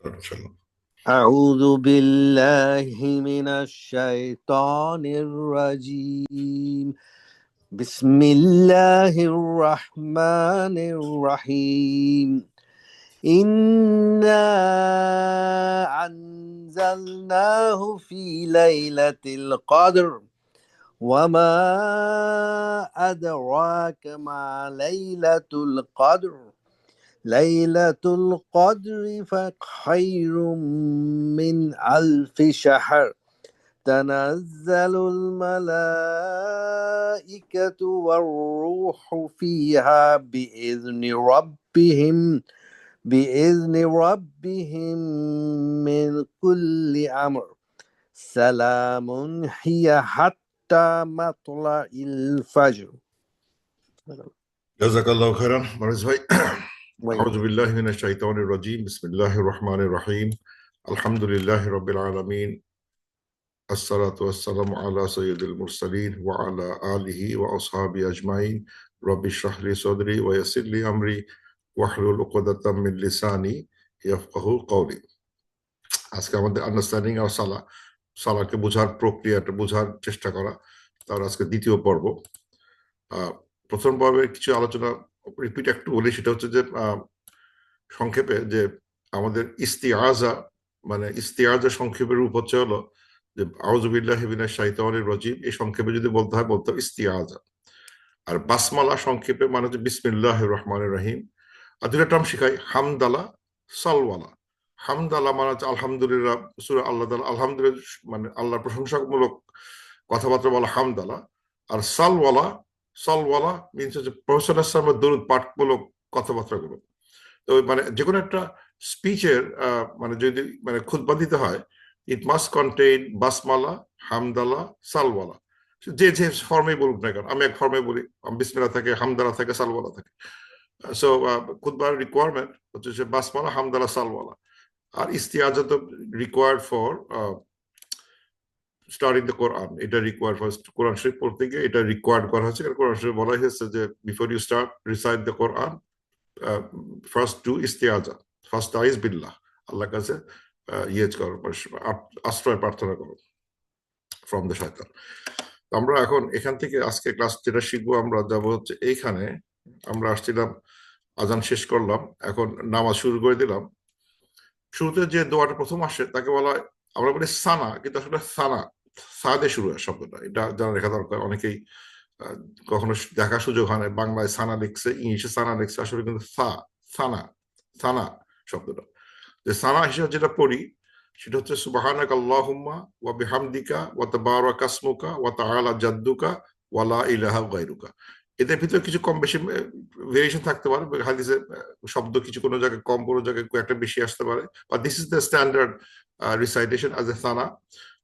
أعوذ بالله من الشيطان الرجيم بسم الله الرحمن الرحيم إنا أنزلناه في ليلة القدر وما أدراك ما ليلة القدر ليلة القدر خير من ألف شهر تنزل الملائكة والروح فيها بإذن ربهم من كل أمر سلام هي حتى مطلع الفجر. জাযাকাল্লাহু খাইরান মারিস ভাই। আউযু বিল্লাহি মিনাশ শাইতানির রাজীম। বিসমিল্লাহির রহমানির রহিম। আলহামদুলিল্লাহি রাব্বিল আলামিন। আসসালাতু ওয়াসসালামু আলা সাইয়্যিদিল মুরসালিন ওয়া আলা আলিহি ওয়া আসহাবিহি আজমাইন। রাব্বি ইশরাহ লি সাদরি ওয়া ইয়াসসির লি আমরি ওয়াহলুল উকদাতাম মিন লিসানি ইয়াফকাহু কওলি। আজকে আমাদের আন্ডারস্ট্যান্ডিং অফ সালাহকে বোঝার প্রক্রিয়াটা বোঝার চেষ্টা করা, তার আজকে দ্বিতীয় পর্ব। প্রথম পর্বে কিছু আলোচনা রিপিট একটু বলি, সেটা হচ্ছে যে সংক্ষেপে যে আমাদের ইস্তিআজা সংক্ষেপের রূপ হচ্ছে হলো যে আউযু বিল্লাহি মিনাশ শাইতানির রাজীম। এই সংক্ষেপে যদি বলতে হয় বলতে ইস্তিআজা। আর বাসমালা সংক্ষেপে মানে হচ্ছে বিসমিল্লাহির রহমানির রহিম। আর দুটা টার্ম শিখাই, হামদালা, সালওয়ালা। হামদালা মানে হচ্ছে আলহামদুলিল্লাহ, সূরা আল্লাহ তাআলা আলহামদুলিল্লাহ মানে আল্লাহর প্রশংসামূলক কথাবার্তা বলা হামদালা। আর সালওয়ালা মিনস হচ্ছে প্রফেসর সালামের দরুদ পাঠমূলক কথাবার্তাগুলো। তো মানে যে কোনো একটা স্পিচের মানে যদি মানে খুতবা দিতে হয়, ইট মাস্ট কন্টেইন বাসমালা, হামদালা, সালওয়ালা। যে যে ফর্মে বলুক না কেন, আমি এক ফর্মে বলি, বিসমিল্লাহ থাকে, হামদালা থাকে, সালওয়ালা থাকে। সো খুতবার রিকোয়ারমেন্ট হচ্ছে যে বাসমালা, হামদালা, সালওয়ালা। আর ইস্তিআজা তো রিকোয়ার্ড ফর স্টাডিং দ্য কোরআন। এটা রিকোয়ার্ড ফর কোরআন শরীফ পড়তে গিয়ে এটা রিকোয়ার্ড করা হয়েছে। কারণ কোরআন শরীফ বলা হয়েছে যে before you start recite the Quran first do ইস্তিআজা, ফার্স্ট আইজ বিল্লাহ, আল্লাহর কাছে করো, আশ্রয় প্রার্থনা করো ফ্রম দ্য শয়তান। আমরা এখন এখান থেকে আজকে ক্লাস যেটা শিখবো, আমরা যাবো হচ্ছে এইখানে। আমরা আসছিলাম, আজান শেষ করলাম, এখন নামাজ শুরু করে দিলাম। শুরুতে যে দোয়াটা প্রথম আসে তাকে বলা হয়, আমরা বলি সানা, কিন্তু আসলে সানা সাদে শুরু হয় শব্দটা। এটা জানা রেখা দরকার। অনেকেই কখনো দেখার সুযোগ হয় না, বাংলায় সানা লিখছে, ইংলিশে সানা লিখছে, আসলে কিন্তু সানা শব্দটা। যে সানা হিসেবে যেটা পড়ি সেটা হচ্ছে সুবহানাকা আল্লাহুম্মা ওয়া বিহামদিকা ওয়া তাবারাকা ইসমুকা ওয়া তাআলা জাদ্দুকা ওয়া লা ইলাহা গায়রুকা। এদের ভিতরে কিছু কম বেশি ভেরিয়েশন থাকতে পারে, হাদিসে শব্দ কিছু কোনো জায়গায় কম, কোনো জায়গায় একটা বেশি আসতে পারে, বা this is the standard recitation as a সানা।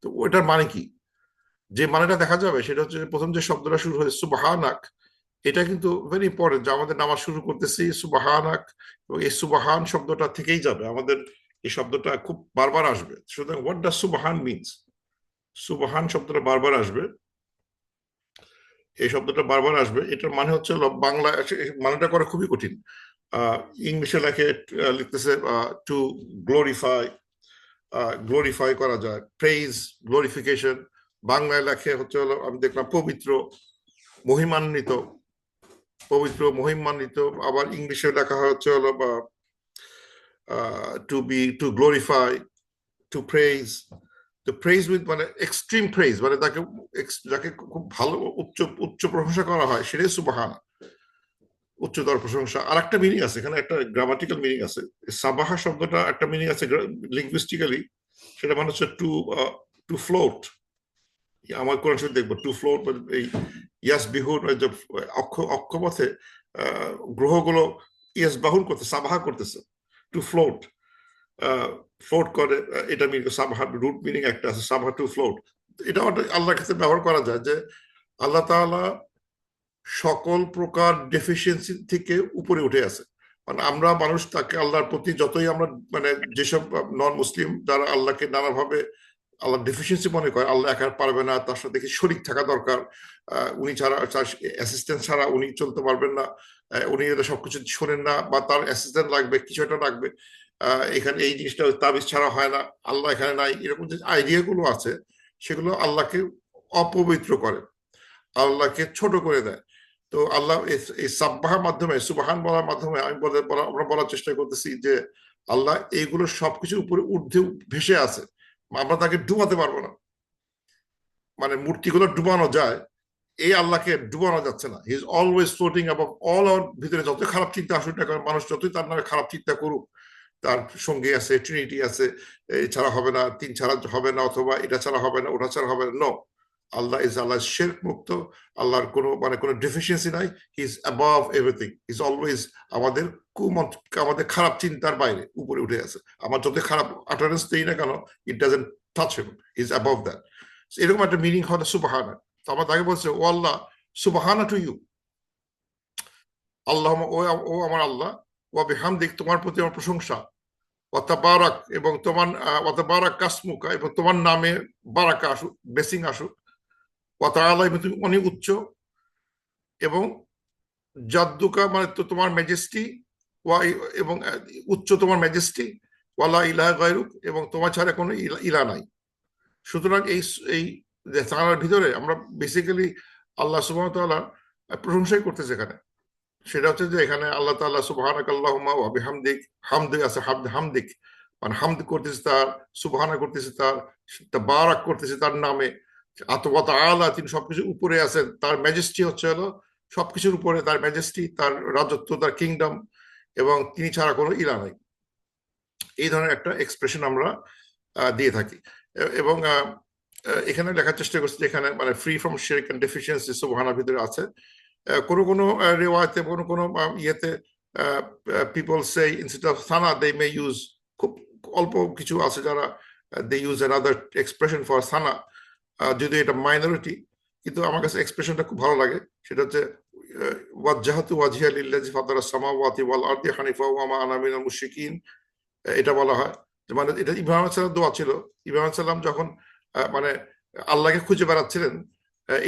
তো ওইটার মানে কি, যে মানেটা দেখা যাবে সেটা হচ্ছে প্রথম যে শব্দটা শুরু হয়েছে সুবহানাক, এটা কিন্তু ভেরি ইম্পর্টেন্ট। যে আমাদের নামাজ শুরু করতেছি সুবহানাক, এবং এই সুবহান শব্দটা থেকেই যাবে আমাদের, এই শব্দটা খুব বারবার আসবে। সুতরাং হোয়াট ডাজ সুবহান মিনস, সুবহান শব্দটা বারবার আসবে, এই শব্দটা বারবার আসবে। এটার মানে হচ্ছে বাংলা মানেটা করা খুবই কঠিন। ইংলিশে লিখতেছে টু গ্লোরিফাই, গ্লোরিফাই করা যায়, প্রেইজ, গ্লোরিফিকেশন। বাংলায় লেখে হচ্ছে হলো, আমি দেখলাম পবিত্র, মহিমান্বিত, পবিত্র মহিমান্বিত। আবার ইংলিশে লেখা হচ্ছে হলো বা টু গ্লোরিফাই, টু প্রেইজ। তো প্রেইজ উইথ মানে এক্সট্রিম প্রেইজ, মানে যাকে খুব ভালো উচ্চ প্রশংসা করা হয়, সেটাই সুবহান, উচ্চতর প্রশংসা। আর একটা মিনিং আছে এখানে, একটা গ্রামাটিক্যাল মিনিং আছে। সাবাহা শব্দটা একটা মিনিং আছে লিঙ্গুইস্টিক্যালি, সেটা মানে হচ্ছে টু ফ্লোট। আমার কোরআন শরীফ দেখবো টু ফ্লোট, এই ইয়াস বিহুর অক্ষপথে গ্রহগুলো ইয়াস বাহুন করতে, সাবাহা করতেছে, টু ফ্লোট, ফ্লোট করে। এটা মিনিং সাবাহা, রুট মিনিং একটা আছে সাবাহা, টু ফ্লোট। এটা আল্লাহর কাছে ব্যবহার করা যায় যে আল্লাহ তাআলা সকল প্রকার ডেফিসিয়েন্সি থেকে উপরে উঠে আছে। মানে আমরা মানুষ তাকে, আল্লাহর প্রতি যতই আমরা মানে যেসব নন মুসলিম যারা আল্লাহকে নানাভাবে আল্লাহ ডেফিসিয়েন্সি মনে করে, আল্লাহ একা পারবে না, তার সাথে শরীক থাকা দরকার, উনি ছাড়া, অ্যাসিস্ট্যান্ট ছাড়া উনি চলতে পারবেন না, উনি এটা সবকিছু শোনেন না, বা তার অ্যাসিস্ট্যান্ট লাগবে, কিছু একটা লাগবে, এখানে এই জিনিসটা তাবিজ ছাড়া হয় না, আল্লাহ এখানে নাই, এরকম যে আইডিয়া গুলো আছে সেগুলো আল্লাহকে অপবিত্র করে, আল্লাহকে ছোট করে দেয়। তো আল্লাহ এই সাব্বাহার মাধ্যমে, সুবহান বলার মাধ্যমে আমরা বলার চেষ্টা করতেছি যে আল্লাহ এইগুলো সবকিছুর উপরে ঊর্ধ্বে ভেসে আছে, আমরা তাকে ডুবাতে পারবো না। মানে মূর্তিগুলো ডুবানো যায়, এই আল্লাহকে ডুবানো যাচ্ছে না। He is always floating above all our. ভিতরে যত খারাপ চিন্তা আসুক না কারণ, মানুষ যতই তার নামে খারাপ চিন্তা করুক, তার সঙ্গে আছে ট্রিনিটি আছে, ছাড়া হবে না, তিন ছাড়া হবে না, অথবা এটা ছাড়া হবে না, ওটা ছাড়া হবে না, নো। আল্লাহ ইজ আল্লাহ শিরক মুক্ত, আল্লাহর কোনো ডেফিসিয়েন্সি নাই। He is above everything, is always আমাদের আমাদের খারাপ চিন্তার বাইরে, উপরে উঠে আছে। আমার যত খারাপ আটারেন্স দেই না কেন, it doesn't touch him, is above that. এরকম একটা মিনিং হয় সুবহানা। তো আমার তাকে বলছে, ও আল্লাহ, সুবহানা টু ইউ, আল্লাহ, ও আমার আল্লাহ, ওয়া বিহামদিক, তোমার প্রতি আমার প্রশংসা, ওয়াতাবারাক, এবং তোমার ওয়াতাবারাক কাসমুকা, এবং তোমার নামে বারাকা আসুক, ব্লেসিং আসুক, ওয়াতাআলা, এবং তুমি অনেক উচ্চ, এবং জাদ্দুকা মানে তো তোমার মেজেস্টি, এবং উচ্চ তোমার মেজেস্টি, ওয়ালা ইলাহা গায়রুক, এবং তোমার ছাড়া কোনো ইলা নাই। সুতরাং এই তার ভিতরে আমরা বেসিক্যালি আল্লাহ সুবহানাহু ওয়া তাআলা প্রশংসাই করতেছে এখানে। সেটা হচ্ছে যে এখানে আল্লাহ তাআলা সুবহানাকা আল্লাহুম্মা ওয়া বিহামদিক, হামদ আছে, হামদিক মানে হামদ করতেছে তার, সুবহানা করতেছে তার, তাবারাক করতেছে তার নামে, ওয়া তাআলা, তিনি সবকিছু উপরে আছেন, তার ম্যাজেস্টি হচ্ছে হলো সবকিছুর উপরে, তার ম্যাজেস্টি, তার রাজত্ব, তার কিংডম, এবং তিনি ছাড়া কোনো ইলা নাই। এই ধরনের একটা এক্সপ্রেশন আমরা দিয়ে থাকি। এবং এখানে লেখার চেষ্টা করছি এখানে মানে ফ্রি ফ্রম শিরক এন্ড ডেফিসিয়েন্সি সুবহানার ভিতরে আছে। কোনো রিওয়ায়াতে, কোনো ইয়েতে পিপল সে ইনস্টেড অফ সানা দে মে ইউজ, খুব অল্প কিছু আছে যারা they use another expression for সানা, যদি এটা মাইনরিটি, কিন্তু আমার কাছে এক্সপ্রেশনটা খুব ভালো লাগে। সেটা হচ্ছে ওয়াজ্জাহাতু ওয়াজহিয়া লিল্লাযী ফাতারাস সামাওয়াতি ওয়াল আরদি হানিফা ওয়া মা আনা মিনাল মুশরিকিন। এটা বলা হয় মানে এটা ইব্রাহিম আলাইহিস সালাম দোয়া ছিল। ইব্রাহিম আলাইহিস সালাম যখন মানে আল্লাহকে খুঁজে বেড়াচ্ছিলেন,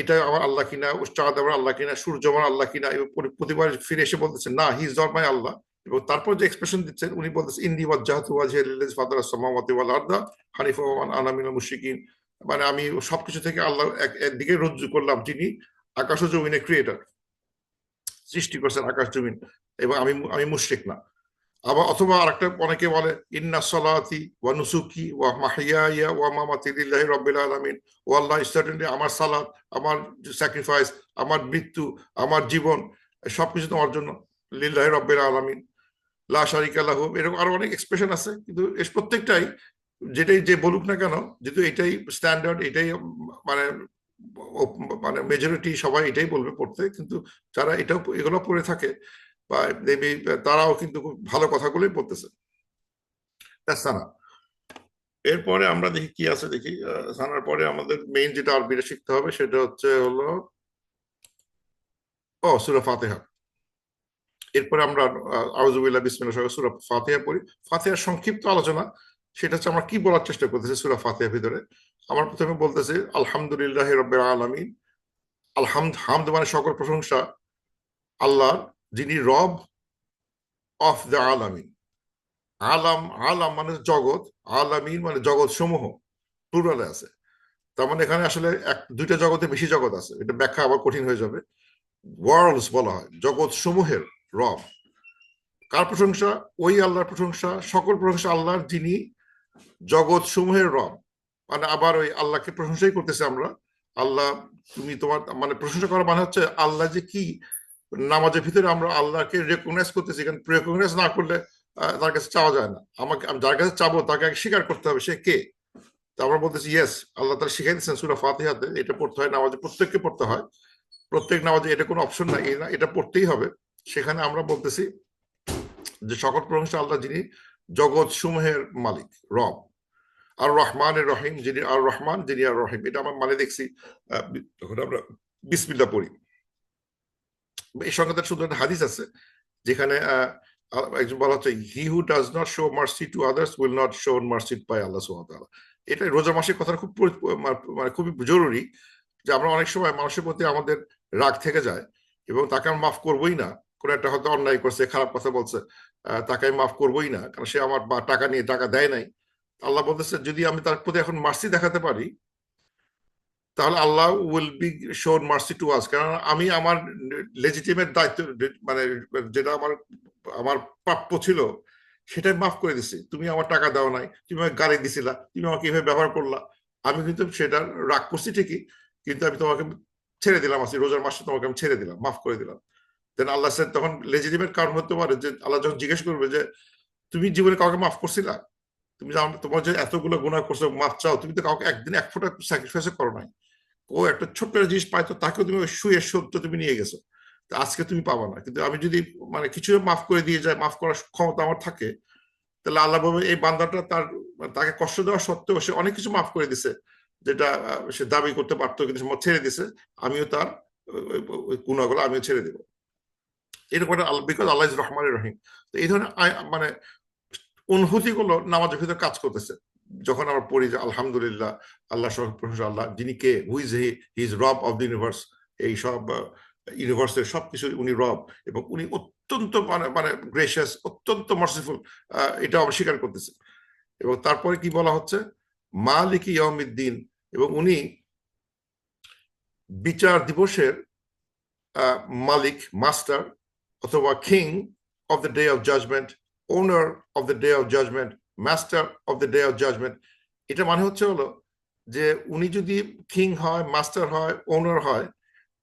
এটা আমার আল্লাহ কিনা, চাঁদ আমার আল্লাহ কিনা, সূর্য আমার আল্লাহ কিনা, এবং প্রতিবার ফিরে এসে বলতেছেন না, হি ইজ নট মাই আল্লাহ। এবং তারপর যে এক্সপ্রেশন দিচ্ছেন, উনি বলতেছেন ইন্নী ওয়াজ্জাহাতু ওয়াজহিয়া লিল্লাযী ফাতারাস সামাওয়াতি ওয়াল আরদা হানিফা ওয়া মা আনা মিনাল মুশরিকিন। মানে আমি সবকিছু থেকে আল্লাহ একদিকে রুজু করলাম, যিনি আকাশ ও জমিনের ক্রিয়েটর, সৃষ্টি করছেন আকাশ জমিন, এবং আমি মুশরিক না। আবার অথবা আরেকটা অনেকে বলে ইন্না সলাতি ওয়া নুসুকি ওয়া মাহইয়ায়া ওয়া মামাতি লিল্লাহি রাব্বিল আলামিন, ও আল্লাহ, সার্টেনলি আমার সালাত, আমার স্যাক্রিফাইস, আমার মৃত্যু, আমার জীবন, সবকিছু তোমার জন্য, লিল্লাহি রাব্বিল আলামিন লা শারিকা লাহু। এরকম আরো অনেক এক্সপ্রেশন আছে, কিন্তু এর প্রত্যেকটাই যেটাই যে বলুক না কেন, যেহেতু এটাই স্ট্যান্ডার্ড, এটাই মানে মানে মেজরিটি সবাই এটাই বলবে পড়তে, কিন্তু যারা এগুলো পড়ে থাকে বা তারাও কিন্তু খুব ভালো কথাগুলোই বলতেছে। সানা, এরপরে আমরা দেখি কি আছে, দেখি সানার পরে আমাদের মেইন যেটা আরবিটা শিখতে হবে সেটা হচ্ছে হলো সূরা ফাতিহা। এরপরে আমরা আউযুবিল্লাহি বিসমিল্লাহির সঙ্গে সূরা ফাতিহা পড়ি। ফাতিহার সংক্ষিপ্ত আলোচনা, সেটা হচ্ছে আমরা কি বলার চেষ্টা করতেছি সূরা ফাতিহার ভিতরে। আমরা প্রথমে বলতেছি আলহামদুলিল্লাহি রাব্বিল আলামিন। হামদ মানে সকল প্রশংসা আল্লাহর, যিনি রব অফ দ্য আলামিন। আলাম মানে জগৎ, আলামিন মানে জগৎ সমূহ, প্লুরালে আছে। তার মানে এখানে আসলে দুইটা জগতে বেশি জগৎ আছে, এটা ব্যাখ্যা আবার কঠিন হয়ে যাবে। ওয়ার্ল্ডস বলা হয়, জগৎ সমূহের রব। কার প্রশংসা? ওই আল্লাহর প্রশংসা, সকল প্রশংসা আল্লাহর, যিনি জগৎ সমূহের রব। মানে আবার ওই আল্লাহকে প্রশংসাই করতেছে আমরা। আল্লাহ, তুমি তোমার মানে প্রশংসা করা মানে হচ্ছে আল্লাহ যে কি, নামাজের ভিতরে আমরা আল্লাহকে রেকগনাইজ করতেছি, কারণ রেকগনাইজ না করলে তার কাছে চাওয়া যায় না। আমি যার কাছে চাবো তাকে স্বীকার করতে হবে সে কে। তো আমরা বলতেছি ইয়েস, আল্লাহ তারা শিখাই দিচ্ছেন সূরা ফাতিহাতে, এটা পড়তে হয় নামাজে, প্রত্যেককে পড়তে হয়, প্রত্যেক নামাজে, এটা কোনো অপশন নাই, এটা পড়তেই হবে। সেখানে আমরা বলতেছি যে সকল প্রশংসা আল্লাহ, যিনি জগৎ সমূহের মালিক, রব। আর রহমানের রহিম, যিনি আর রহমান, যিনি আর রহিম। এটা আমার মানে দেখছি যখন আমরা বিসমিল্লাহ পড়ি। এই সঙ্গে তার শুধু একটা হাদিস আছে যেখানে একজন বলা হচ্ছে, he who does not show mercy to others will not show mercy by Allah সুবহানাহু ওয়া তাআলা। এটা রোজা মাসের কথা খুব মানে খুবই জরুরি, যে আমরা অনেক সময় মানুষের প্রতি আমাদের রাগ থেকে যায় এবং তাকে আমরা মাফ করবোই না। কোনো একটা হয়তো অন্যায় করছে, খারাপ কথা বলছে, তাকে আমি মাফ করবোই না, কারণ সে আমার টাকা নিয়ে টাকা দেয় নাই। আল্লাহ বলতেছে যদি আমি তার প্রতি এখন মার্সি দেখাতে পারি তাহলে Allah will be shown mercy to us, কারণ আমি আমার লেজিটিমেট দায়িত্ব মানে যেটা আমার আমার প্রাপ্য ছিল সেটা মাফ করে দিছি। তুমি আমার টাকা দাও নাই, তুমি আমাকে গালি দিছিলা, তুমি আমাকে এভাবে ব্যবহার করলা, আমি কিন্তু সেটা রাগ করছি ঠিকই, কিন্তু আমি তোমাকে ছেড়ে দিলাম, আজকে রোজার মাসে তোমাকে আমি ছেড়ে দিলাম, মাফ করে দিলাম। দেন আল্লাহ স্যার তখন লেজিটিমেট কারণ হতে পারে যে আল্লাহ যখন জিজ্ঞেস করবে যে তুমি জীবনে কাউকে মাফ করছিলা, তুমি তোমার যে এতগুলো গুনাহ করছো মাফ চাও, তুমি তো কাউকে একদিন এক ফোঁটা স্যাক্রিফাইস করো নাই। ও একটা ছোট্ট জিনিস পাইতো তাকেও তুমি শুয়ে সত্য তুমি নিয়ে গেছো, তো আজকে তুমি পাবা না। কিন্তু আমি যদি মানে কিছু মাফ করে দিয়ে যাই, মাফ করার ক্ষমতা আমার থাকে, তাহলে আল্লাহ বলবে এই বান্দাটা তাকে কষ্ট দেওয়া সত্ত্বেও সে অনেক কিছু মাফ করে দিছে যেটা সে দাবি করতে পারতো, কিন্তু ছেড়ে দিছে, আমিও তার ওই গুনাহগুলো আমিও ছেড়ে দেবো। এরকম একটা বিকজ আল্লাহ ইজ রহমানির রহিম। তো এই ধরনের মানে অনুভূতি গুলো নামাজের ভিতরে কাজ করতেছে। যখন আমরা পড়ি যে আলহামদুলিল্লাহ, আল্লাহ প্রশংসা আল্লাহ, যিনি কে, who is he, he is রব অফ দ্য ইউনিভার্স, এই সব ইউনিভার্সের সবকিছু উনি রব, এবং উনি অত্যন্ত মানে মানে গ্রেসিয়াস, অত্যন্ত মার্সিফুল, এটা আমরা স্বীকার করতেছি। এবং তারপরে কি বলা হচ্ছে, মালিক ইয়াউমিদ্দিন, এবং উনি বিচার দিবসের মালিক, মাস্টার অথবা king of the day of judgement, owner of the day of judgement, master of the day of judgement. এটা মানে হচ্ছে হলো যে উনি যদি কিং হয়, মাস্টার হয়, ওনার হয়,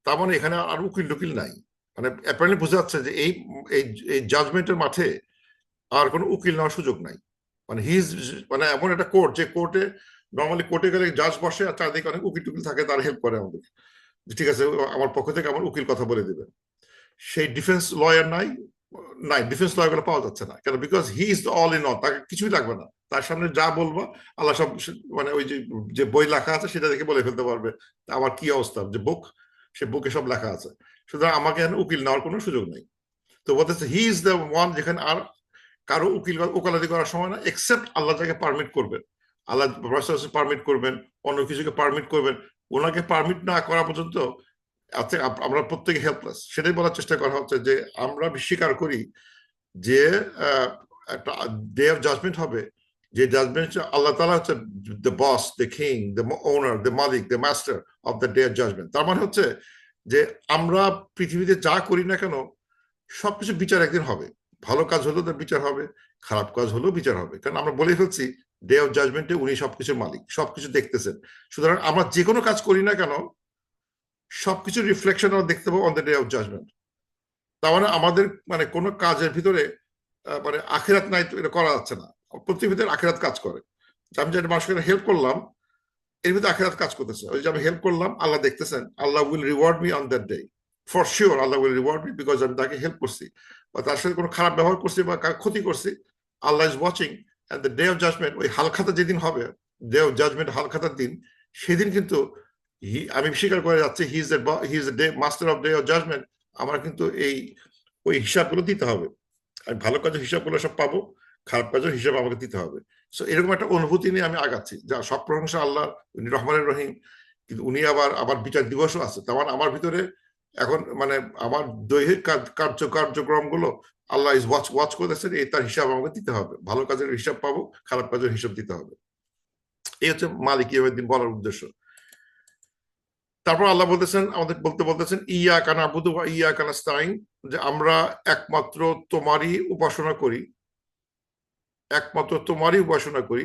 তার মানে এখানে আর উকিল টুকিল নাই। মানে অ্যাপারেন্টলি বোঝা যাচ্ছে যে এই জাজমেন্টের মাঠে আর কোনো উকিল নেওয়ার সুযোগ নাই। মানে মানে এমন একটা কোর্ট, যে কোর্টে নর্মালি কোর্টে গেলে জাজ বসে আর চারদিকে অনেক উকিল টুকিল থাকে, তারা হেল্প করে আমাদের, ঠিক আছে আমার পক্ষ থেকে আমার উকিল কথা বলে দেবে। সেই ডিফেন্স লয়ার নাই, ডিফেন্স লয়ার গুলো পাওয়া যাচ্ছে না, কেন? Because he is all in all, তাকে কিছুই লাগবে না, তার সামনে যা বলবো আল্লাহ সব, মানে ওই যে বই লেখা আছে সেটা দেখে বলে ফেলতে পারবে আমার কি অবস্থা, যে বুক, সে বুকে সব লেখা আছে, সুতরাং আমাকে উকিল নেওয়ার কোনো সুযোগ নেই। তো বলতেছে হি ইজ দ্য ওয়ান, যেখানে আর কারো ওকালতি করার সময় না, এক্সেপ্ট আল্লাহ যাকে পারমিট করবেন, আল্লাহ পারমিট করবেন, অন্য কিছুকে পারমিট করবেন, ওনাকে পারমিট না করা পর্যন্ত আমরা প্রত্যেকে হেল্পলেস। সেটাই বলার চেষ্টা করা হচ্ছে যে আমরা স্বীকার করি যে একটা ডে অফ জাজমেন্ট হবে, যে জাজমেন্ট আল্লাহ তাআলা হচ্ছে the boss, the king, the owner, the malik, the master of the day of judgement. তার মানে হচ্ছে যে আমরা পৃথিবীতে যা করি না কেন সবকিছু বিচার একদিন হবে। ভালো কাজ হলেও তার বিচার হবে, খারাপ কাজ হলেও বিচার হবে, কারণ আমরা বলে ফেলছি ডে অফ জাজমেন্টে উনি সবকিছুর মালিক, সবকিছু দেখতেছেন। সুতরাং আমরা যে কোনো কাজ করি না কেন সবকিছু রিফ্লেকশন আমরা দেখতে পাবো on the day of judgement. তার মানে আমাদের মানে কোনো কাজের ভিতরে মানে আখিরাত নাই, এটা করা যাচ্ছে না। প্রত্যেক ভিতরে আখিরাত কাজ করে। আমি যেটা মানুষকে হেল্প করলাম, এর ভিতরে আখিরাত কাজ করতেছে। ওই যে আমি হেল্প করলাম, আল্লাহ দেখতেছেন, Allah will reward me on that day, for sure Allah will reward me, because আমি তাকে হেল্প করছি বা তার সাথে কোনো খারাপ ব্যবহার করছি বা ক্ষতি করছি, Allah is watching. And the day of judgment, ওই হালখাতা যেদিন হবে, ডে অফ জাজমেন্ট হালখাতার দিন, সেদিন কিন্তু আমি স্বীকার করে যাচ্ছি he is the day master of day of judgement. আমার কিন্তু ওই হিসাবগুলো দিতে হবে। আমি ভালো কাজের হিসাবগুলো সব পাবো, খারাপ কাজের হিসাব আমাকে দিতে হবে। সো এরকম একটা অনুভূতি নিয়ে আমি আগাচ্ছি, যা সব প্রশংসা আল্লাহ, উনি রহমানের রহিম, কিন্তু উনি আবার বিচার দিবসও আছে। তেমন আমার ভিতরে এখন মানে আমার দৈহিক কার্যক্রম গুলো আল্লাহ ইজ ওয়াচ করতেছেন, এই তার হিসাব আমাকে দিতে হবে। ভালো কাজের হিসাব পাবো, খারাপ কাজের হিসাব দিতে হবে। এই হচ্ছে মালিক ইয়াউমিদ্দিন বলার উদ্দেশ্য। তারপর আল্লাহ বলতেছেন, আমাদের বলতেছেন ইয়াকা নাবুদু ওয়া ইয়াকা নাস্তাইন, যে আমরা একমাত্র তোমারই উপাসনা করি, একমাত্র তোমারই উপাসনা করি।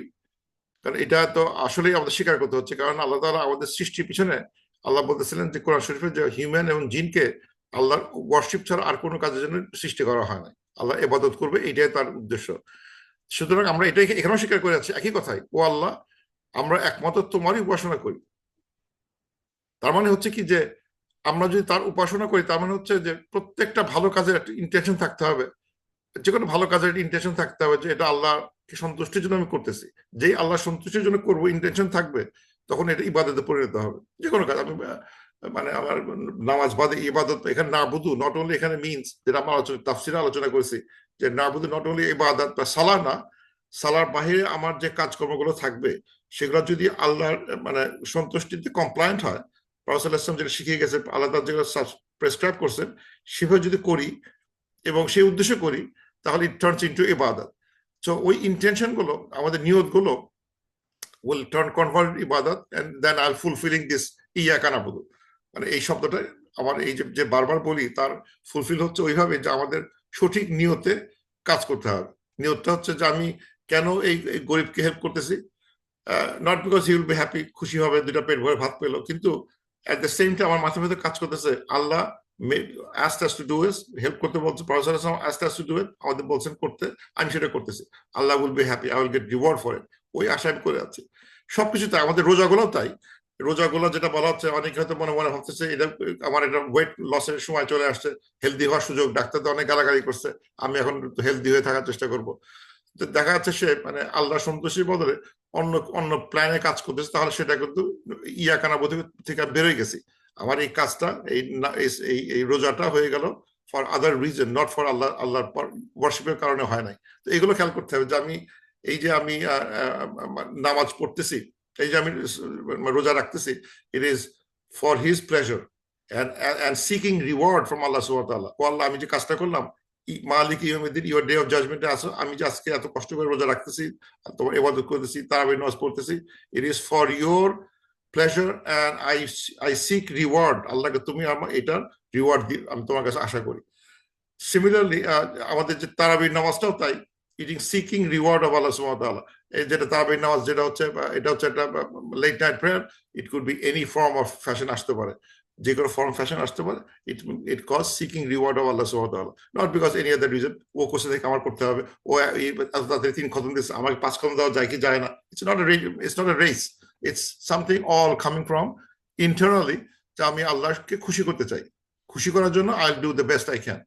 কারণ এটা তো আসলেই আমাদের স্বীকার করতে হচ্ছে, কারণ আল্লাহ তাআলা আমাদের সৃষ্টির পিছনে আল্লাহ বলতেছিলেন যে কোরআন শরীফে, যে হিউম্যান এবং জিনকে আল্লাহর ওয়ার্শিপ ছাড়া আর কোনো কাজের জন্য সৃষ্টি করা হয় না, আল্লাহ ইবাদত করবে, এটাই তার উদ্দেশ্য। সুতরাং আমরা এটাই এখানেও স্বীকার করে যাচ্ছি একই কথাই, ও আল্লাহ আমরা একমাত্র তোমারই উপাসনা করি। তার মানে হচ্ছে কি, যে আমরা যদি তার উপাসনা করি, তার মানে হচ্ছে যে প্রত্যেকটা ভালো কাজের একটা ইন্টেনশন থাকতে হবে, যে কোনো ভালো কাজের একটা ইন্টেনশন থাকতে হবে, যে এটা আল্লাহকে সন্তুষ্টির জন্য আমি করতেছি। যেই আল্লাহ সন্তুষ্টির জন্য করবো, ইন্টেনশন থাকবে, তখন এটা ইবাদতে পরিণত হবে। যে কোনো কাজ আমি মানে আমার নামাজ বাদে ইবাদত, এখানে না বুধু নট অনলি, এখানে মিনস যেটা আমরা তাফসিরে আলোচনা করেছি, যে না বুধু নট অনলি ইবাদত বা সালাহ না, সালার বাহিরে আমার যে কাজকর্মগুলো থাকবে সেগুলো যদি আল্লাহর মানে সন্তুষ্টিতে কমপ্লায়েন্ট হয়, প্রফেসর ইসলাম যেটা শিখিয়ে গেছে, আল্লাহ যেগুলো প্রেসক্রাইব করছেন সেভাবে যদি করি এবং সেই উদ্দেশ্যে করি, তাহলে ইট টার্নস ইনটু ইবাদত। সো ওই ইন্টেনশন গুলো, আমাদের নিয়ত গুলো will convert ibadat, and then I'll fulfilling this ইয়াকা নাবুদু। মানে এই শব্দটা আমার এই যে বারবার বলি তার ফুলফিল হচ্ছে ওইভাবে যে আমাদের সঠিক নিয়তে কাজ করতে হবে। নিয়তটা হচ্ছে যে আমি কেন এই গরিবকে হেল্প করতেছি, not because he will be happy, খুশি হবে, দুটা পেট ভরে ভাত পেলো, কিন্তু অ্যাট দ্য সেম টাইম আমার মাথার মধ্যে কাজ করতেছে আল্লাহ asked us to do it, help করতে বলছে, professor asked us to do it, আমাদের বলছেন করতে, আমি সেটা করতেছি, Allah will be happy, I will get reward for it, ওই আশা আমি করে আছি। সবকিছুতে আমাদের রোজাগুলো তাই, রোজাগুলো যেটা বলা হচ্ছে, অনেক হয়তো মনে মনে ভাবতেছে এটা আমার একটা ওয়েট লসের সময় চলে আসছে, হেলদি হওয়ার সুযোগ, ডাক্তার তো অনেক গালাগালি করছে, আমি এখন হেলদি হয়ে থাকার চেষ্টা করব। দেখা যাচ্ছে সে মানে আল্লাহ সন্তোষীর বদলে অন্য অন্য প্ল্যানে কাজ করতেছে, তাহলে সেটা কিন্তু ইয়াকানা বোধ থেকে বেরোয় গেছি। আমার এই কাজটা এই রোজাটা হয়ে গেল for other reason, not for আল্লাহর ওয়ার্শিপের কারণে হয় নাই। তো এগুলো খেয়াল করতে হবে যে আমি এই যে আমি নামাজ পড়তেছি, এই যে আমি রোজা রাখতেছি, ইট is for his pleasure and seeking reward from Allah subhanahu wa ta'ala। ও আল্লাহ, আমি যে কাজটা করলাম, মালিক ইয়াউমিদ্দিন, ইওর ডে অফ জাজমেন্টে আসো, আমি যে আজকে এত কষ্ট করে রোজা রাখতেছি, তোমার ইবাদত করতেছি, তারাবির নামাজ পড়তেছি, it is for your pleasure and I seek reward. আল্লাহকে তুমি আমার এটার রিওয়ার্ড আমি তোমার কাছে আশা করি। সিমিলারলি আমাদের যে তারাবির নামাজটাও তাই, eating seeking reward of Allah সুবহানাহু ওয়া তাআলা। এই যেটা তারাবির নামাজ, যেটা হচ্ছে এটা হচ্ছে একটা late night prayer, it could be any form of fashion আসতে পারে, যে কোনো ফর্ম ফ্যাশন আসতে পারে, it cause seeking reward of Allah সুবহানাহু ওয়া তাআলা, not because any other reason. ও কোর্সে থেকে আমার করতে হবে, ও তাদের 3 খতম দিচ্ছে, আমাকে 5 খতম দেওয়া যায় কি যায় না, it's not a race, it's something all coming from internally, যে আমি আল্লাহকে খুশি করতে চাই, খুশি করার জন্য I will do the best I can.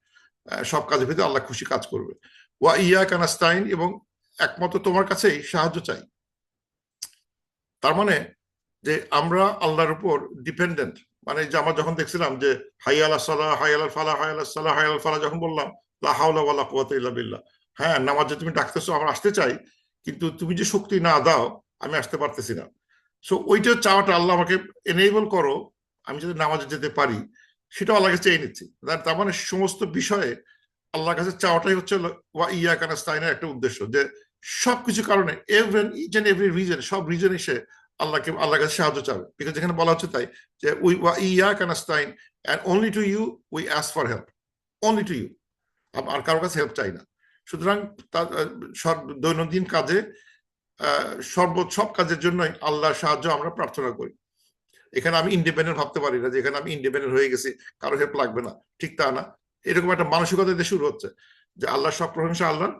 সব কাজের ভিতরে আল্লাহ খুশি কাজ করবে। ওয়া ইয়াকা নাস্তাইন, এবং একমাত্র তোমার কাছেই সাহায্য চাই। তার মানে যে আমরা আল্লাহর উপর ডিপেন্ডেন্ট। মানে যে আমরা যখন দেখছিলাম যে হাই আলা সালাহ, হাই আলাল ফালাহ, হাই আলাল সালাহ, হাই আলাল ফালাহ, যখন বললাম লা হাওলা ওয়ালা কুওয়াতা ইল্লা বিল্লাহ, হ্যাঁ নামাজে তুমি ডাকতেছো, আমরা আসতে চাই, কিন্তু তুমি যে শক্তি না দাও আমি আসতে পারতেছি না। সো ওইটা চাওয়াটা, আল্লাহ আমাকে এনেবল করো আমি যদি নামাজে যেতে পারি, সেটাও আল্লাহকে চেয়ে নিচ্ছি। তার মানে সমস্ত বিষয়ে আল্লাহর কাছে চাওয়াটাই হচ্ছে ওয়া ইয়াকা নাস্তাইনের একটা উদ্দেশ্য, যে সবকিছু কারণে ইচ এন্ড এভরি রিজন, সব রিজন এসে আল্লাহর কাছে সাহায্য চাবে। বিকজ যেখানে বলা হচ্ছে তাই, যে উই ওয়া ইয়াকা নাস্তাইন and only to you we ask for help, only to you, আর কারোর কাছে হেল্প চাই না। সুতরাং দৈনন্দিন কাজে সব কাজের জন্যই আল্লাহর সাহায্য আমরা প্রার্থনা করি। এখানে আমি ইন্ডিপেন্ডেন্ট ভাবতে পারি না যে এখানে আমি ইন্ডিপেন্ডেন্ট হয়ে গেছি, কারো হেল্প লাগবে না, ঠিক তা না। এরকম একটা মানসিকতা দিয়ে শুরু হচ্ছে যে আল্লাহ সব প্রশংসা আল্লাহ,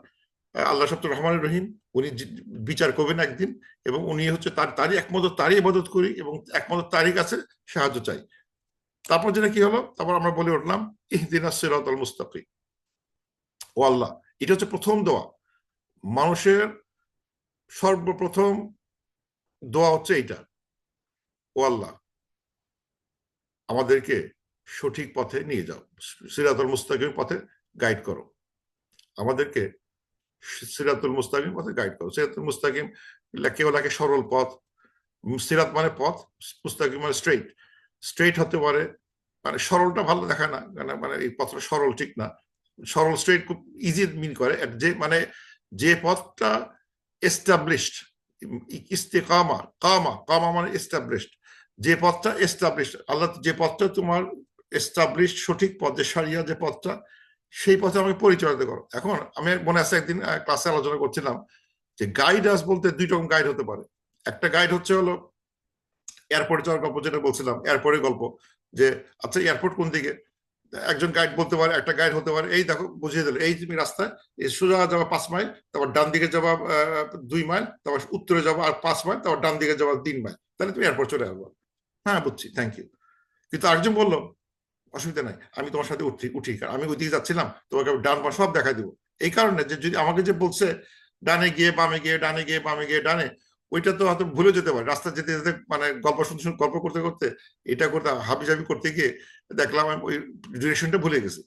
আল্লাহ সব তো রহমানুর রহিম, উনি বিচার করবেন একদিন, এবং উনি হচ্ছে তারই একমাত্র তারই ইবাদত করি, এবং একমাত্র তারই কাছে সাহায্য চাই। তারপর যেটা কি হলো, তারপর আমরা বলে উঠলাম ইহদিনাস সিরাতাল মুস্তাকিম। ও আল্লাহ, এটা হচ্ছে প্রথম দোয়া। মানুষের সর্বপ্রথম দোয়া হচ্ছে এইটা, ও আল্লাহ আমাদেরকে সঠিক পথে নিয়ে যাও, সিরাতুল মুস্তাকিম পথে গাইড করো, আমাদেরকে সিরাতুল মুস্তাকিম পথে গাইড করো। সিরাতুল মুস্তাকিম কেউ লাগে সরল পথ, সিরাত মানে পথ, মুস্তাকিম মানে স্ট্রেইট। স্ট্রেইট হতে পারে, মানে সরলটা ভালো দেখায় না, মানে এই পথটা সরল ঠিক না। সরল স্ট্রেইট খুব ইজি মিন করে, যে মানে যে পথটা এস্টাবলিশড, ইস্তেকামা, কামা কামা মানে এস্টাবলিশড, যে পথটা এস্টাবলিশড, আল্লাহ যে পথটা তোমার এস্টাবলিশড সঠিক পথ, যে সারিয়া যে পথটা, সেই পথে আমাকে পরিচালিত করো। এখন আমি মনে আছে একদিন ক্লাসে আলোচনা করছিলাম যে গাইডার্স বলতে 2 রকম গাইড হতে পারে। একটা গাইড হচ্ছে হলো এয়ারপোর্টে যাওয়ার গল্প, যেটা বলছিলাম এয়ারপোর্টের গল্প, যে আচ্ছা এয়ারপোর্ট কোন দিকে, একজন গাইড বলতে পারে, একটা গাইড হতে পারে এই দেখো বুঝিয়ে দিল, এই তুমি রাস্তায় সোজা যাবা 5 মাইল, তারপর ডান দিকে যাবা 2 মাইল, তারপর উত্তরে যাবা আর 5 মাইল, তারপর ডান দিকে যাবা 3 মাইল, তাহলে তুমি এয়ারপোর্ট চলে আসবো। হ্যাঁ বুঝছি, থ্যাংক ইউ। কিন্তু আরেকজন বললো অসুবিধা নাই, আমি তোমার সাথে উঠি, কারণ আমি ওই দিকে যাচ্ছিলাম, তোমাকে ডান বা সব দেখাই দিব। এই কারণে যে যদি আমাকে যে বলছে ডানে গিয়ে বামে গিয়ে, ডানে গিয়ে বামে গিয়ে ডানে, ওইটা তো হয়তো ভুলে যেতে পারে, রাস্তা যেতে যেতে মানে গল্প শুনতে গল্প করতে করতে এটা করতে হাবিজাবি করতে গিয়ে দেখলাম আমি ওই ডিরেকশনটা ভুলে গেছি।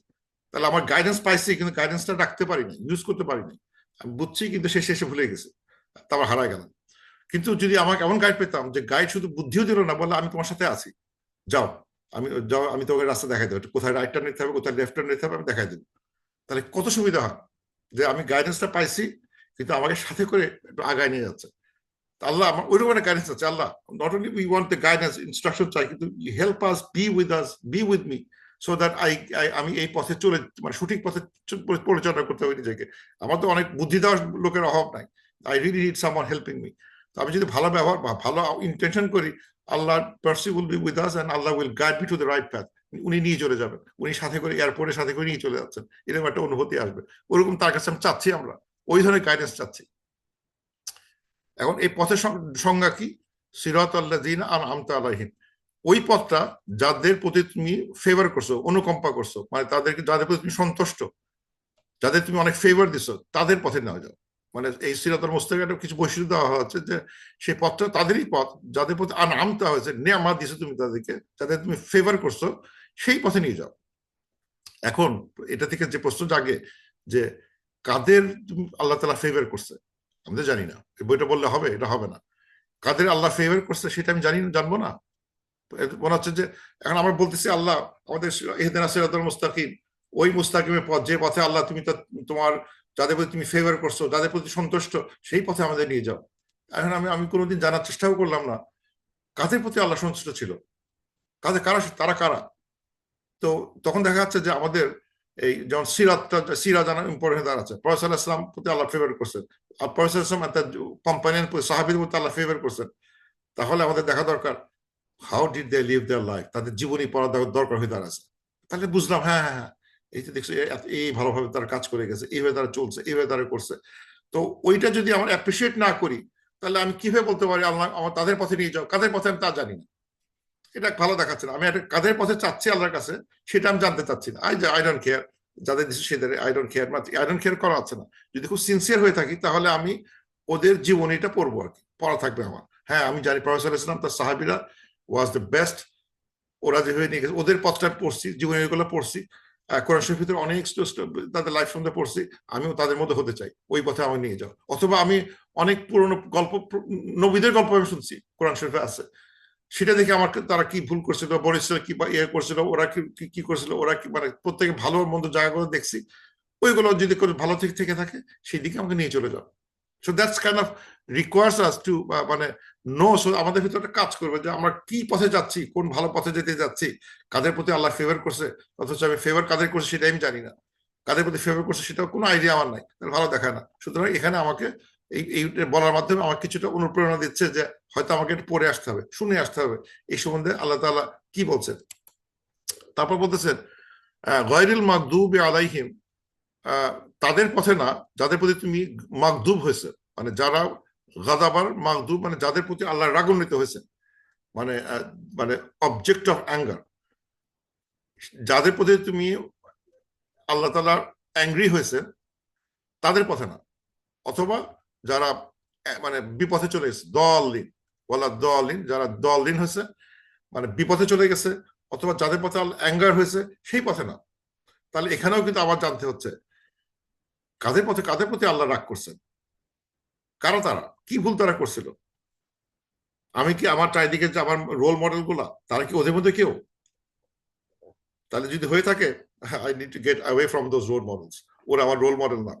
তাহলে আমার গাইডেন্স পাইছি, কিন্তু গাইডেন্সটা রাখতে পারিনি, ইউজ করতে পারিনি। আমি বুঝছি কিন্তু শেষে ভুলে গেছে, তারপর হারাই গেলাম। কিন্তু যদি আমাকে এমন গাইড পেতাম যে গাইড শুধু বুদ্ধিও দিল না, বললে আমি তোমার সাথে আছি, যাও আমি তোকে রাস্তা দেখাই দেবো, কোথায় রাইট টার্ন নিতে হবে, কোথায় লেফট টার্ন নিতে হবে, আমি দেখাই দেবো, তাহলে কত সুবিধা হয়। যে আমি গাইডেন্সটা পাইছি, কিন্তু আমাকে সাথে করে একটু আগায় নিয়ে যাচ্ছে। আল্লাহ আমার ওইরকম একটা গাইডেন্স আছে। Allah not only we want the guidance, instruction চাই, কিন্তু help us, be with us, be with me, so that আমি এই পথে চলে, মানে সঠিক পথে পরিচালনা করতে হবে নিজেকে। আমার তো অনেক বুদ্ধি দেওয়ার লোকের অভাব নাই, I really need someone helping me. তো আমি যদি ভালো ব্যবহার বা ভালো ইন্টেনশন করি, আল্লাহ পার্সি will be with us, and Allah will guide me to the right path. উনি নিয়ে চলে যাবেন, উনি সাথে করে এয়ারপোর্টের সাথে করে নিয়ে চলে যাচ্ছেন, এরকম একটা অনুভূতি আসবে। ওরকম তার কাছে আমি চাচ্ছি, আমরা ওই ধরনের গাইডেন্স চাচ্ছি। এখন এই পথের সংজ্ঞা কি? সিরাত আল্লাযিনা আনআমতা আলাইহিম, ওই পথটা যাদের প্রতি তুমি ফেভার করছো, অনুকম্পা করছো, মানে তাদেরকে, যাদের প্রতি তুমি সন্তুষ্ট, যাদের তুমি অনেক ফেভার দিছো, তাদের পথে নেওয়া যাও। মানে এই সিরাতুল মুস্তাকিমের কিছু বৈশিষ্ট্য দেওয়া হচ্ছে যে সেই পথটা তাদেরই পথ, যাদের প্রতি আনআমতা হয়েছে, নেয়ামত দিছো তুমি তাদেরকে, যাদের তুমি ফেভার করছো, সেই পথে নিয়ে যাও। এখন এটা থেকে যে প্রশ্ন জাগে যে কাদের আল্লাহ তাআলা ফেভার করছে, আমরা জানি না। বইটা বললে হবে? এটা হবে না। কাদের আল্লাহ ফেভার করছে সেটা আমি জানবো না? মনে হচ্ছে যে এখন আমরা বলতেছি আল্লাহ আমাদের ইহদিনা সিরাতাল মুস্তাকিম, ওই মুস্তাকিমের পথ, যে পথে আল্লাহ তুমি তোমার যাদের প্রতি তুমি ফেভার করছো, যাদের প্রতি সন্তুষ্ট, সেই পথে আমাদের নিয়ে যাও। এখন আমি কোনোদিন জানার চেষ্টাও করলাম না কাদের প্রতি আল্লাহ সন্তুষ্ট ছিল, কারা তারা কারা। তো তখন দেখা যাচ্ছে যে আমাদের এই যেমন সিরা জানা ইম্পর্টেন্ট আছে, প্রফেসর ইসলাম প্রতি আল্লাহ ফেভার করছেন, আর প্রফেসর ইসলাম তার কম্পানিয়ন সাহাবীদের প্রতি আল্লাহ ফেভার করছেন। তাহলে আমাদের দেখা দরকার how did they live their life, তাদের জীবনী পড়া দরকার হয়ে দাঁড়াচ্ছে। তাহলে বুঝলাম হ্যাঁ হ্যাঁ হ্যাঁ, এই তো দেখছো এই ভালোভাবে তারা কাজ করে গেছে, এইভাবে তারা চলছে, এইভাবে তারা করছে। তো ওইটা যদি আমরা অ্যাপ্রিসিয়েট না করি, তাহলে আমি কিভাবে বলতে পারি আল্লাহ আমার তাদের পথে নিয়ে যাও? কাদের পথে আমি তা জানি না, এটা ভালো দেখাচ্ছে না। আমি একটা কাদের পথে চাচ্ছি আল্লাহর কাছে, সেটা আমি জানতে চাচ্ছি না। আই ডোন্ট কেয়ার, যাদের দিচ্ছে সেদের I don't care, I don't care করা হচ্ছে না। যদি খুব সিনসিয়ার হয়ে থাকি, তাহলে আমি ওদের জীবনীটা পড়বো আর কি, পড়া থাকবে আমার। হ্যাঁ আমি জানি প্রফেসর ইসলাম তার সাহাবীরা ওয়াজ দ্য বেস্ট, ওরা যেভাবে নিয়ে গেছে ওদের পথটা পড়ছি, জীবনীগুলো পড়ছি, কোরআন শরীফের ভিতরে অনেক তাদের লাইফ সম্বন্ধে পড়ছি, আমিও তাদের মধ্যে হতে চাই, ওই পথে আমি নিয়ে যাও। অথবা আমি অনেক পুরনো গল্প, নবীদের গল্প আমি শুনছি কোরআন শরীফে আছে, সেটা দেখে আমার তারা কি ভুল করছিল, বলেছিল কি বা ইয়ে করছিল, ওরা কি করছিল, ওরা কি, মানে প্রত্যেকে ভালো মন্দ জায়গাগুলো দেখছি, ওইগুলো যদি ভালো থেকে থাকে, সেই দিকে আমাকে নিয়ে চলে যাও। So that's kind of requires us to, মানে নো, সো আমাদের ভিতরে একটা কাজ করবে যে আমরা কি পথে যাচ্ছি, কোন ভালো পথে যেতে যাচ্ছি, কাদের প্রতি আল্লাহ ফেভার করছে, অথচ আমি ফেভার কাদের করছে সেটা আমি জানি না, কাদের প্রতি ফেভার করছে সেটা কোনো আইডিয়া আমার নাই, তাহলে ভালো দেখায় না। সুতরাং এখানে আমাকে এই বলার মাধ্যমে আমার কিছুটা অনুপ্রেরণা দিচ্ছে যে হয়তো আমাকে একটু পড়ে আসতে হবে, শুনে আসতে হবে এই সম্বন্ধে আল্লাহ তাআলা কি বলছেন। তারপর বলতেছেন গায়রিল মাগদুবি আলাইহিম, তাদের পথে না যাদের প্রতি তুমি মাগদুব হয়েছে, মানে যারা গাদাবার মাগদুব, মানে যাদের প্রতি আল্লাহ রাগান্বিত হয়েছে, মানে মানে অবজেক্ট অফ অ্যাঙ্গার, যাদের প্রতি তুমি আল্লাহ তাআলা অ্যাংরি হয়েছে, তাদের পথে না। অথবা যারা মানে বিপথে চলে গেছে, দলিন, বলা দলিন, যারা দলিন হয়েছে মানে বিপথে চলে গেছে, অথবা যাদের পথে অ্যাঙ্গার হয়েছে, সেই পথে না। তাহলে এখানেও কিন্তু আবার জানতে হচ্ছে কাদের প্রতি আল্লাহ রাগ করছেন, কারা তারা, কি ভুল তারা করছিল। আমি কি আমার চারিদিকে যে আমার রোল মডেল গুলা, তারা কি ওদের মধ্যে কেউ? তাহলে যদি হয়ে থাকে, I need to get away from those role models. ওরা আমার রোল মডেল না,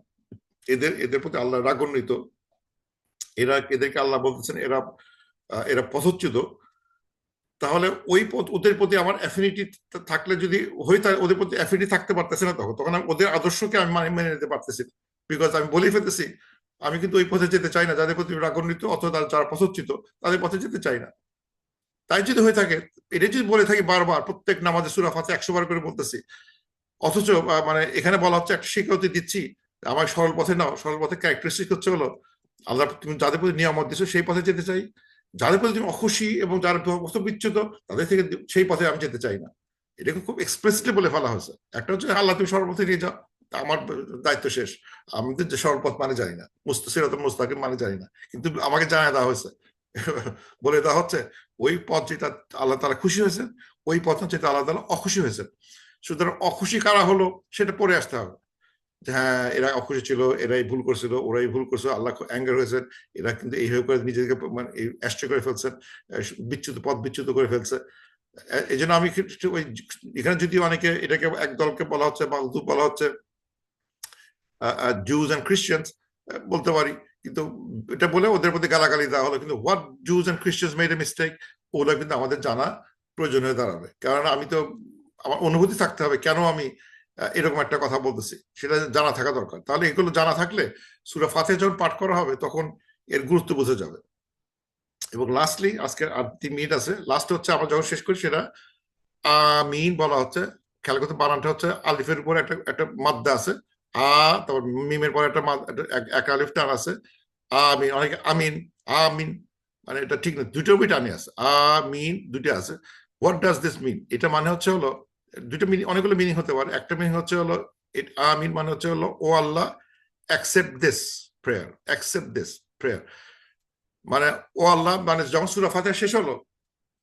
এদের প্রতি আল্লাহ রাগান্বিত, এদেরকে আল্লাহ বলতেছেন এরা পথচ্যুত। তাহলে ওই ওদের প্রতি আমার অ্যাফিনিটি থাকলে, যদি হয়ে থাকে ওদের প্রতি অ্যাফিনিটি থাকতে পারতেছে না, তখন আমি ওদের আদর্শকে আমি মেনে নিতে পারতেছি, বিকজ আমি বলেই ফেলতেছি আমি কিন্তু ওই পথে যেতে চাই না, যাদের প্রতি রাগান্বিত অথবা যারা পথচ্যুত, তাদের পথে যেতে চাই না। তাই যদি হয়ে থাকে, এটা যদি বলে থাকি বারবার, প্রত্যেক নামাজে সূরা ফাতিহা 100 বার করে বলতেছি, অথচ মানে এখানে বলা হচ্ছে একটা স্বীকৃতি দিচ্ছি আমার সরল পথে নাও, সরল পথে ক্যারেক্টারিস্টিক হচ্ছে হলো আল্লাহ তুমি যাদের প্রতি নিয়ামত দিচ্ছ সেই পথে যেতে চাই, যাদের প্রতি তুমি অখুশি এবং যারা বিচ্যুত, তাদের থেকে সেই পথে আমি যেতে চাই না। এটাকে খুব এক্সপ্রেসলি বলে ফেলা হয়েছে। একটা হচ্ছে আল্লাহ তুমি সর্বপথে নিয়ে যাও, আমার দায়িত্ব শেষ, আমাদের যে সর্বপথ মানে জানি না, সিরাতুল মুস্তাকিম মানে জানি না, কিন্তু আমাকে জানিয়ে দেওয়া হয়েছে, বলে দেওয়া হচ্ছে ওই পথ যেটা আল্লাহ তাআলা খুশি হয়েছেন, ওই পথ যেটা আল্লাহ তাআলা অখুশি হয়েছেন। সুতরাং অখুশি কারা হলো সেটা পড়ে আসতে হবে, যে হ্যাঁ এরা অখুশি ছিল, এরাই ভুল করছিল, ওরাই ভুল করছিল, আল্লাহ অ্যাঙ্গার হয়েছেন, এরা কিন্তু এইভাবে করে নিজেকে মানে অ্যাস্ট্রে করে ফেলছেন, বিচ্যুত করে ফেলছে। এই জন্য আমি এখানে যদি অনেকে এটাকে এক দলকে বলা হচ্ছে মাগদুব বলা হচ্ছে, জুজ অ্যান্ড খ্রিস্টানস বলতে পারি, কিন্তু এটা বলে ওদের প্রতি গালাগালি দেওয়া হলো, কিন্তু what Jews and Christians made a mistake, ওগুলো কিন্তু আমাদের জানা প্রয়োজন হয়ে দাঁড়াবে। কারণ আমি তো আমার অনুভূতি থাকতে হবে কেন আমি এরকম একটা কথা বলতেছি, সেটা জানা থাকা দরকার। তাহলে এগুলো জানা থাকলে সূরা ফাতিহা যখন পাঠ করা হবে তখন এর গুরুত্ব বোঝা যাবে। এবং লাস্টলি, আজকে আর 3 মিনিট আছে, লাস্ট হচ্ছে আমরা যখন শেষ করি সেটা আমিন বলা হচ্ছে। খেয়াল করতে বানানটা হচ্ছে আলিফের উপরে একটা মাদ্দা আছে, তারপর মিমের পরে একটা আলিফ টান আছে, আমিন। অনেকে আমিন আমিন মানে এটা ঠিক না, দুটো টানে আছে, আমিন দুটো আছে। What does this mean? এটা মানে হচ্ছে হলো দুটো মিনিং, অনেকগুলো মিনিং হতে পারে। একটা মিনিং হচ্ছে হলো আমিন মানে হচ্ছে হলো ও Allah accept this prayer, accept this prayer মানে ও আল্লাহ, মানে যখন সূরা ফাতিহা শেষ হলো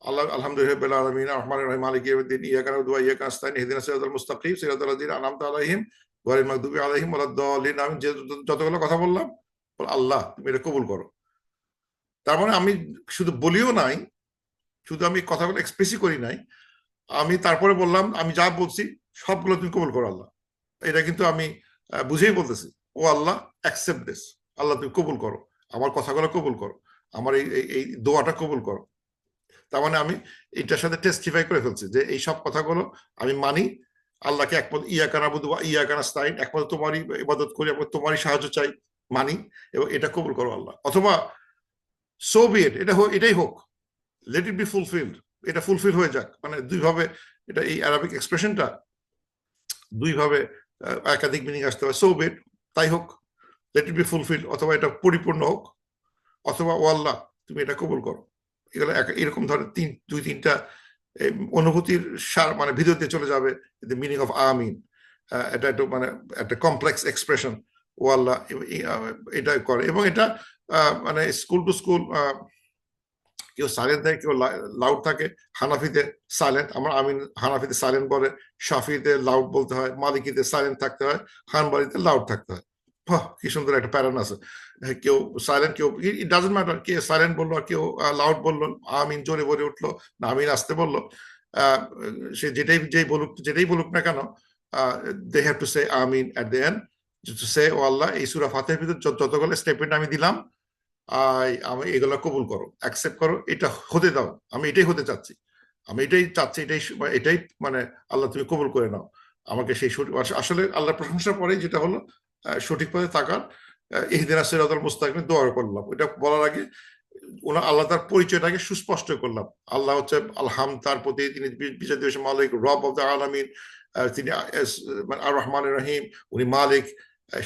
আল্লাহ আলহামদুলিল্লাহ রাব্বিল আলামিন আররহমানির রহিম মালিকি ইয়াউমিদ্দিন ইয়্যাকা না'বুদু ওয়া ইয়্যাকা নাস্তাইন ইহদিনাস সিরাতাল মুস্তাকিম সিরাতাল লাযিনা আন'আমতা আলাইহিম গায়রিল মাগদুবি আলাইহিম ওয়ালাদ-দাল্লিন। আমি যতগুলো কথা বললাম, আল্লাহ তুমি এটা কবুল করো। তার মানে আমি শুধু বলিও নাই, শুধু আমি কথাগুলো এক্সপ্রেসই করি নাই, আমি তারপরে বললাম আমি যা বলছি সবগুলো তুমি কবুল করো আল্লাহ। এটা কিন্তু আমি বুঝেই বলতেছি, ও আল্লাহ অ্যাকসেপ্ট দিস, আল্লাহ তুমি কবুল করো, আমার কথাগুলো কবুল করো, আমার এই দোয়াটা কবুল করো। তার মানে আমি এটার সাথে টেস্টিফাই করে ফেলছি যে এই সব কথাগুলো আমি মানি, আল্লাহকে একমাত্র ইয়্যাকা না'বুদু ওয়া ইয়্যাকা নাস্তাইন, একমাত্র তোমারই ইবাদত করি, আমরা তোমারই সাহায্য চাই, মানি, এবং এটা কবুল করো আল্লাহ। অথবা সো বি ইট, এটাই হোক, লেট ইট বি ফুলফিলড, এটা ফুলফিল হয়ে যাক। মানে দুইভাবে এটা, এই আরবিক এক্সপ্রেশনটা দুইভাবে একাধিক মিনিং আসতে হয়। সো বি ইট, তাই হোক, লেট ইট বি ফুলফিল, অথবা এটা পরিপূর্ণ হোক, অথবা ও আল্লাহ তুমি এটা কবুল করো। এগুলো এরকম ধরনের দুই তিনটা অনুভূতির সার মানে ভিতর দিয়ে চলে যাবে মিনিং অফ আমিন। এটা একটু মানে একটা কমপ্লেক্স এক্সপ্রেশন, ও আল্লাহ এটা করে। এবং এটা মানে স্কুল টু স্কুল কেউ সাইলেন্ট থাকে, কেউ লাউড থাকে। হানাফিতে সাইলেন্ট, আমরা আমিন হানাফিতে সাইলেন্ট বলে, শাফিতে লাউড বলতে হয়, মালিকিতে সাইলেন্ট থাকতে হয়, হানবালিতে লাউড থাকতে হয়। কি সুন্দর একটা প্যাটার্ন আছে, কেউ সাইলেন্ট, কেউ it doesn't matter, K silent বললো আর কেউ লাউড বললো, আমিন জোরে বলে উঠলো না আমিন আসতে বললো, সে যেটাই বলুক না কেন, they have to say amen at the end, to say O Allah এই সূরা ফাতিহার ভিতর যতগুলো স্টেটমেন্ট আমি দিলাম আমি এগুলো কবুল করো, অ্যাকসেপ্ট করো, এটা হতে দাও, আমি এটাই হতে চাচ্ছি, আমি এটাই চাচ্ছি, এটাই মানে আল্লাহ তুমি কবুল করে নাও আমাকে। সেই আসলে আল্লাহর প্রশংসা পরে যেটা হলো সঠিক পথে থাকার ইহদিনাস সিরাতাল মুস্তাকিম দোয়া করলাম। এটা বলার আগে আল্লাহ তার পরিচয়টাকে সুস্পষ্ট করলাম। আল্লাহ হচ্ছে আলহাম, তার প্রতি তিনি বিচার দিবসের মালিক, রব অফ দ্য আলামিন, তিনি আর রহমানির রহিম, উনি মালিক,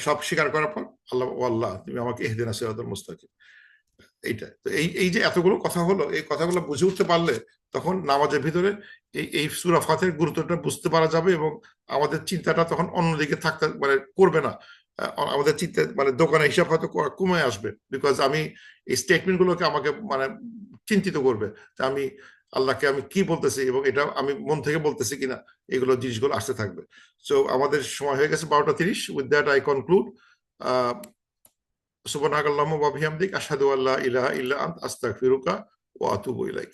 সব স্বীকার করার পর আল্লাহ তুমি আমাকে ইহদিনাস সিরাতাল মুস্তাকিম। এইটা তো এই যে এতগুলো কথা হলো, এই কথাগুলো বুঝে উঠতে পারলে তখন নামাজের ভিতরে এই সূরা ফাতিহার গুরুত্বটা বুঝতে পারা যাবে, এবং আমাদের চিন্তাটা তখন অন্যদিকে থাকতে মানে করবে না। আমাদের চিন্তা মানে দোকানের হিসাব হয়তো কমে আসবে, বিকজ আমি এই স্টেটমেন্ট গুলোকে আমাকে মানে চিন্তিত করবে যে আমি আল্লাহকে আমি কি বলতেছি এবং এটা আমি মন থেকে বলতেছি কিনা, এগুলো জিনিসগুলো আসতে থাকবে। সো আমাদের সময় হয়ে গেছে 12:30। With that I conclude. সুবহানাকাল্লাহুম্মা ওয়া বিহামদিক আশহাদু আল্লা ইলাহা ইল্লা আনতা আস্তাগফিরুকা ওয়া আতুবু ইলাইক।